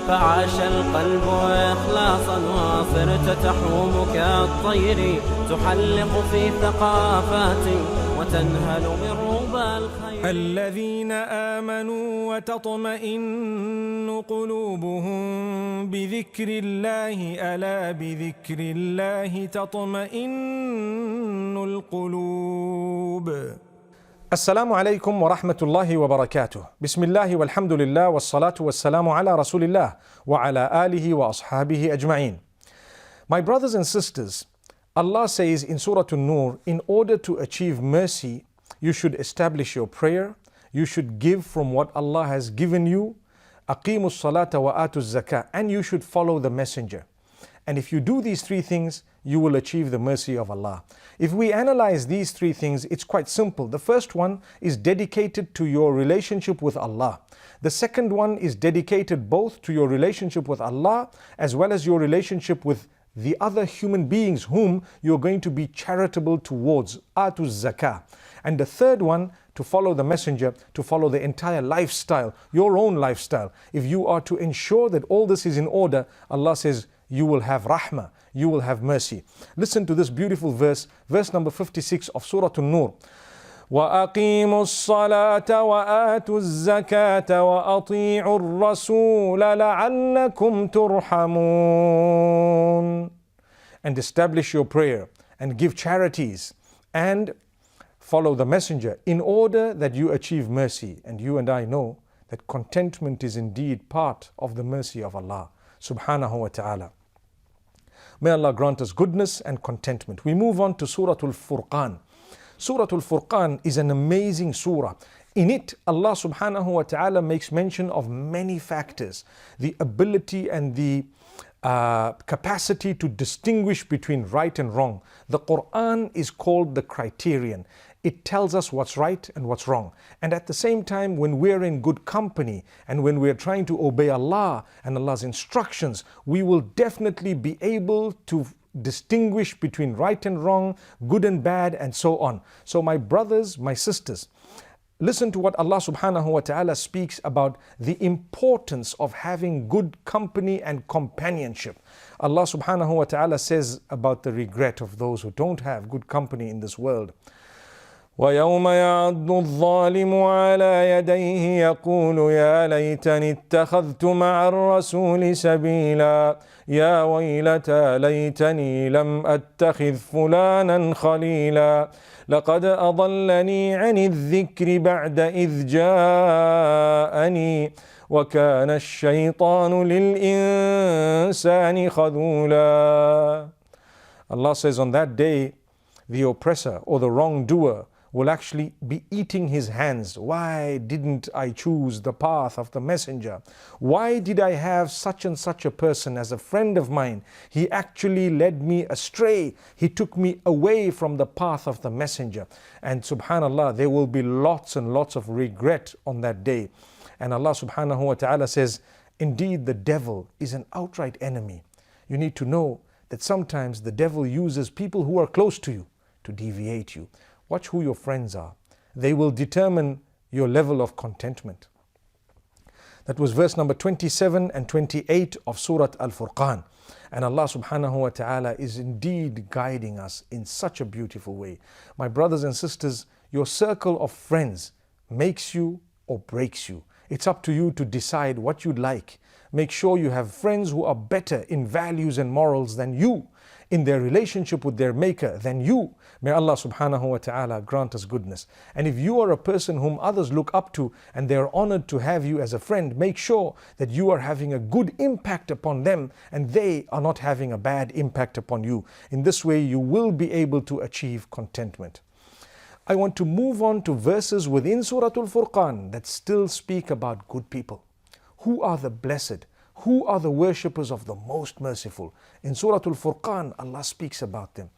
فعاش القلب إخلاصا وصرت تحوم كالطير تحلق في ثقافات وتنهل من ربى الخير. الذين آمنوا وتطمئن قلوبهم بذكر الله ألا بذكر الله تطمئن القلوب. السلام عليكم ورحمة الله وبركاته. بسم الله والحمد لله والصلاة والسلام على رسول الله وعلى آله وأصحابه أجمعين. My brothers and sisters, Allah says in Surah An-Noor, in order to achieve mercy, you should establish your prayer, you should give from what Allah has given you, aqimus salata wa atuz zakah, and you should follow the messenger. And if you do these three things, you will achieve the mercy of Allah. If we analyze these three things, it's quite simple. The first one is dedicated to your relationship with Allah. The second one is dedicated both to your relationship with Allah as well as your relationship with the other human beings whom you're going to be charitable towards, atuz zakah. And the third one, to follow the messenger, to follow the entire lifestyle, your own lifestyle. If you are to ensure that all this is in order, Allah says, you will have rahmah, you will have mercy. Listen to this beautiful verse, verse number 56 of Surah An-Noor. وَأَقِيمُوا الصَّلَاةَ وَآتُوا الزَّكَاةَ وَأَطِيعُوا الرَّسُولَ لَعَلَّكُمْ تُرْحَمُونَ. And establish your prayer and give charities and follow the messenger in order that you achieve mercy. And you and I know that contentment is indeed part of the mercy of Allah subhanahu wa ta'ala. May Allah grant us goodness and contentment. We move on to Surah Al-Furqan. Surah Al-Furqan is an amazing surah. In it, Allah subhanahu wa ta'ala makes mention of many factors. The ability and the capacity to distinguish between right and wrong. The Quran is called the criterion. It tells us what's right and what's wrong. And at the same time, when we're in good company and when we're trying to obey Allah and Allah's instructions, we will definitely be able to distinguish between right and wrong, good and bad, and so on. So my brothers, my sisters, listen to what Allah subhanahu wa ta'ala speaks about the importance of having good company and companionship. Allah subhanahu wa ta'ala says about the regret of those who don't have good company in this world. وَيَوْمَ يَعَضُّ الظَّالِمُ عَلَى يَدَيْهِ يَقُولُ يَا لَيْتَنِي اتَّخَذْتُ مَعَ الرَّسُولِ سَبِيلًا يَا وَيْلَتَى لَيْتَنِي لَمْ أَتَّخِذْ فُلَانًا خَلِيلًا لَقَدْ أَضَلَّنِي عَنِ الذِّكْرِ بَعْدَ إِذْ جَاءَنِي وَكَانَ الشَّيْطَانُ لِلْإِنسَانِ خَذُولًا. Allah says on that day, the oppressor or the wrongdoer will actually be eating his hands. Why didn't I choose the path of the messenger? Why did I have such and such a person as a friend of mine? He actually led me astray. He took me away from the path of the messenger. And subhanallah, there will be lots and lots of regret on that day. And Allah subhanahu wa ta'ala says, indeed the devil is an outright enemy. You need to know that sometimes the devil uses people who are close to you to deviate you. Watch who your friends are. They will determine your level of contentment. That was verse number 27 and 28 of Surah Al-Furqan. And Allah subhanahu wa ta'ala is indeed guiding us in such a beautiful way. My brothers and sisters, your circle of friends makes you or breaks you. It's up to you to decide what you'd like. Make sure you have friends who are better in values and morals than you, in their relationship with their maker than you. May Allah subhanahu wa ta'ala grant us goodness. And if you are a person whom others look up to and they are honored to have you as a friend, make sure that you are having a good impact upon them and they are not having a bad impact upon you. In this way, you will be able to achieve contentment. I want to move on to verses within Surah Al-Furqan that still speak about good people. Who are the blessed? Who are the worshippers of the most merciful? In Surah Al-Furqan, Allah speaks about them.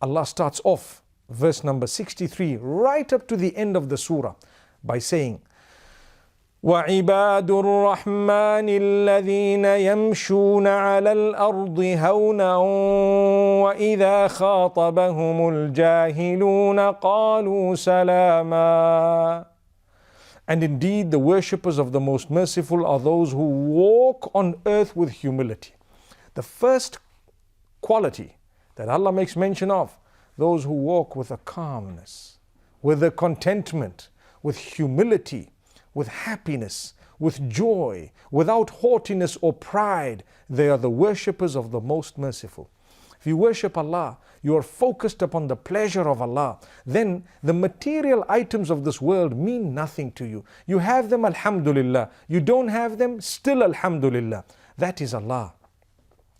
Allah starts off verse number 63 right up to the end of the surah by saying, وَعِبَادُ الرَّحْمَنِ الَّذِينَ يَمْشُونَ عَلَى الْأَرْضِ هَوْنًا وَإِذَا خَاطَبَهُمُ الْجَاهِلُونَ قَالُوا سَلَامًا. And indeed, the worshippers of the Most Merciful are those who walk on earth with humility. The first quality that Allah makes mention of, those who walk with a calmness, with a contentment, with humility, with happiness, with joy, without haughtiness or pride, they are the worshippers of the Most Merciful. If you worship Allah, you are focused upon the pleasure of Allah, then the material items of this world mean nothing to you. You have them, alhamdulillah. You don't have them, still alhamdulillah. That is Allah.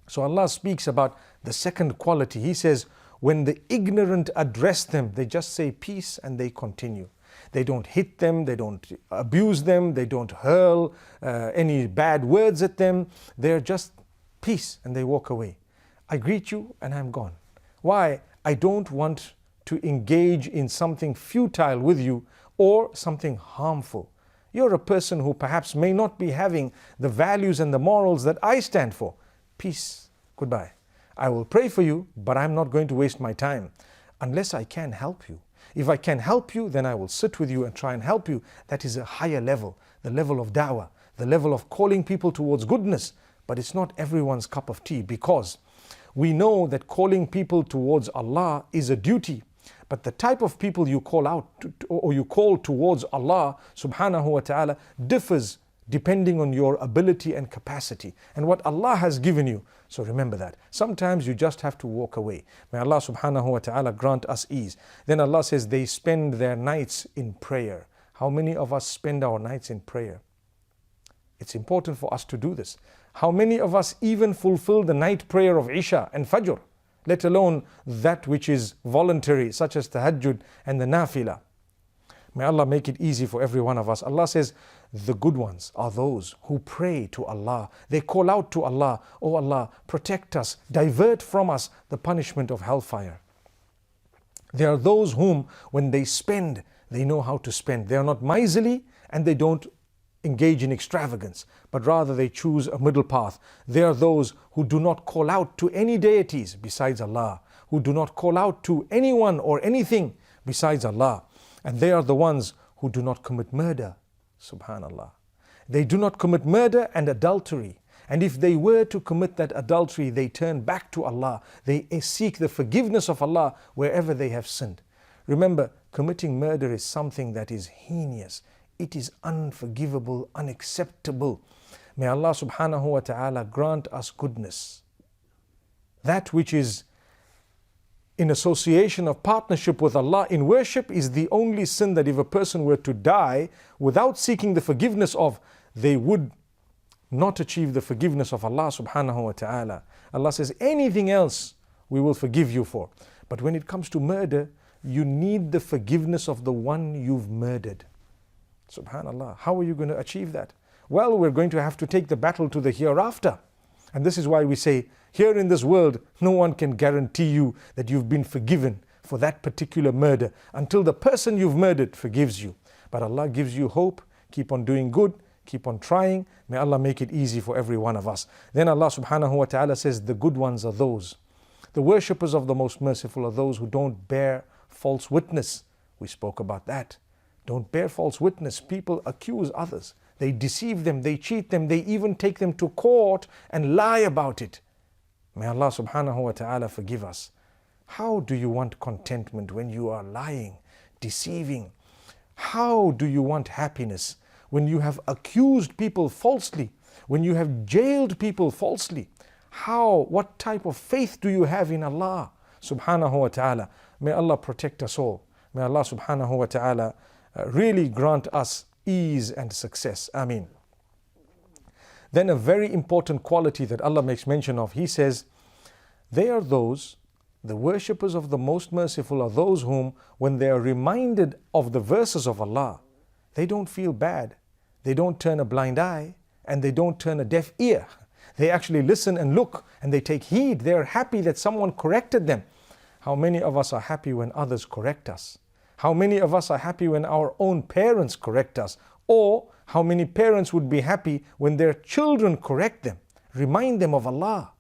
So Allah speaks about the second quality. He says, when the ignorant address them, they just say peace and they continue. They don't hit them, they don't abuse them, they don't hurl any bad words at them. They're just peace and they walk away. I greet you and I'm gone. Why? I don't want to engage in something futile with you or something harmful. You're a person who perhaps may not be having the values and the morals that I stand for. Peace, goodbye. I will pray for you, but I'm not going to waste my time unless I can help you. If I can help you, then I will sit with you and try and help you. That is a higher level, the level of da'wah, the level of calling people towards goodness. But it's not everyone's cup of tea, because we know that calling people towards Allah is a duty. But the type of people you call out to, or you call towards Allah subhanahu wa ta'ala differs depending on your ability and capacity and what Allah has given you. So remember that. Sometimes you just have to walk away. May Allah subhanahu wa ta'ala grant us ease. Then Allah says they spend their nights in prayer. How many of us spend our nights in prayer? It's important for us to do this. How many of us even fulfill the night prayer of Isha and Fajr, let alone that which is voluntary, such as Tahajjud and the Nafila? May Allah make it easy for every one of us. Allah says, the good ones are those who pray to Allah. They call out to Allah, "Oh Allah, protect us, divert from us the punishment of hellfire." They are those whom, when they spend, they know how to spend. They are not miserly and they don't engage in extravagance, but rather they choose a middle path. They are those who do not call out to any deities besides Allah, who do not call out to anyone or anything besides Allah. And they are the ones who do not commit murder. Subhanallah. They do not commit murder and adultery. And if they were to commit that adultery, they turn back to Allah. They seek the forgiveness of Allah wherever they have sinned. Remember, committing murder is something that is heinous. It is unforgivable, unacceptable. May Allah subhanahu wa ta'ala grant us goodness. That which is in association of partnership with Allah in worship is the only sin that if a person were to die without seeking the forgiveness of, they would not achieve the forgiveness of Allah subhanahu wa ta'ala. Allah says, anything else we will forgive you for. But when it comes to murder, you need the forgiveness of the one you've murdered. Subhanallah, how are you going to achieve that? Well, we're going to have to take the battle to the hereafter. And this is why we say, here in this world, no one can guarantee you that you've been forgiven for that particular murder until the person you've murdered forgives you. But Allah gives you hope. Keep on doing good. Keep on trying. May Allah make it easy for every one of us. Then Allah subhanahu wa ta'ala says, the good ones are those. The worshippers of the Most Merciful are those who don't bear false witness. We spoke about that. Don't bear false witness. People accuse others. They deceive them. They cheat them. They even take them to court and lie about it. May Allah subhanahu wa ta'ala forgive us. How do you want contentment when you are lying, deceiving? How do you want happiness when you have accused people falsely, when you have jailed people falsely? What type of faith do you have in Allah subhanahu wa ta'ala? May Allah protect us all. May Allah subhanahu wa ta'ala really grant us ease and success. Ameen. Then a very important quality that Allah makes mention of, He says, they are those, the worshippers of the Most Merciful are those whom, when they are reminded of the verses of Allah, they don't feel bad. They don't turn a blind eye and they don't turn a deaf ear. They actually listen and look and they take heed. They are happy that someone corrected them. How many of us are happy when others correct us? How many of us are happy when our own parents correct us? Or how many parents would be happy when their children correct them, remind them of Allah?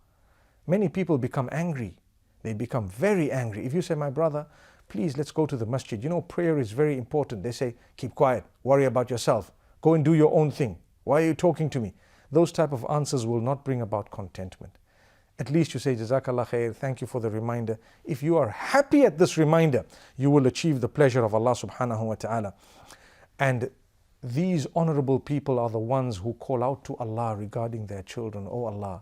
Many people become angry. They become very angry. If you say, my brother, please let's go to the masjid. You know, prayer is very important. They say, keep quiet, worry about yourself, go and do your own thing. Why are you talking to me? Those type of answers will not bring about contentment. At least you say, Jazakallah khair, thank you for the reminder. If you are happy at this reminder, you will achieve the pleasure of Allah subhanahu wa ta'ala. And these honorable people are the ones who call out to Allah regarding their children. Oh Allah,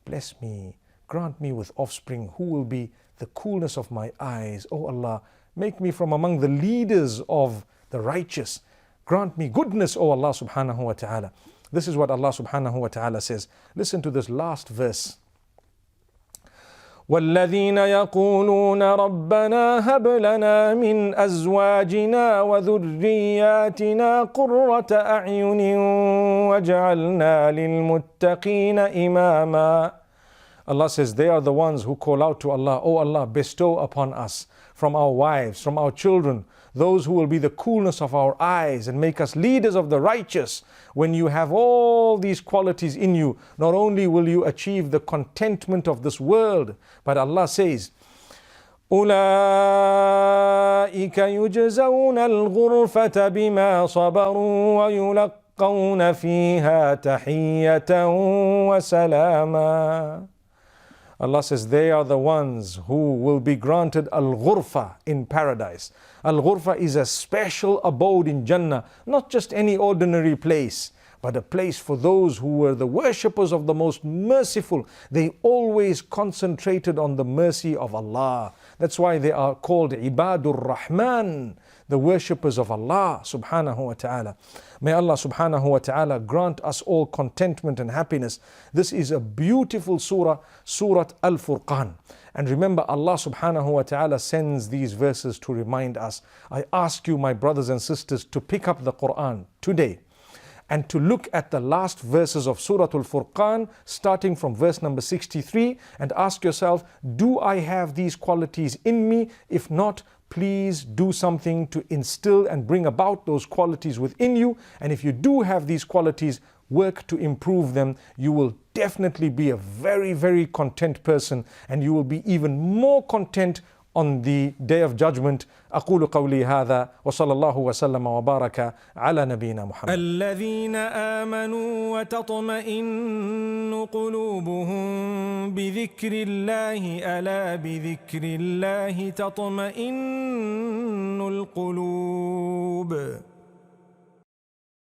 bless me, grant me with offspring who will be the coolness of my eyes. Oh Allah, make me from among the leaders of the righteous. Grant me goodness, O Allah subhanahu wa ta'ala. This is what Allah subhanahu wa ta'ala says. Listen to this last verse. وَالَّذِينَ يَقُولُونَ رَبَّنَا هَبْ لَنَا مِنْ أَزْوَاجِنَا وَذُرِّيَّاتِنَا قُرَّةَ أَعْيُنٍ وَاجْعَلْنَا لِلْمُتَّقِينَ إِمَامًا. Allah says they are the ones who call out to Allah, Oh Allah, bestow upon us from our wives, from our children, those who will be the coolness of our eyes and make us leaders of the righteous. When you have all these qualities in you, not only will you achieve the contentment of this world, but Allah says, أُولَٰئِكَ يُجْزَوْنَ الْغُرْفَةَ بِمَا صَبَرُوا وَيُلَقَّوْنَ فِيهَا تَحِيَّةً وَسَلَامًا. Allah says they are the ones who will be granted al-ghurfa in paradise. Al-ghurfa is a special abode in Jannah, not just any ordinary place, but a place for those who were the worshippers of the most merciful. They always concentrated on the mercy of Allah. That's why they are called Ibadur Rahman, the worshippers of Allah subhanahu wa ta'ala. May Allah subhanahu wa ta'ala grant us all contentment and happiness. This is a beautiful surah, Surah Al-Furqan. And remember, Allah subhanahu wa ta'ala sends these verses to remind us. I ask you, my brothers and sisters, to pick up the Quran today and to look at the last verses of Surah Al-Furqan, starting from verse number 63, and ask yourself, do I have these qualities in me? If not, please do something to instill and bring about those qualities within you. And if you do have these qualities, work to improve them. You will definitely be a very, very content person, and you will be even more content on the day of judgment. أقول قولي هذا وصلى الله وسلم وبارك على نبينا محمد. الذين آمنوا وتطمئن قلوبهم بذكر الله ألا بذكر الله تطمئن القلوب.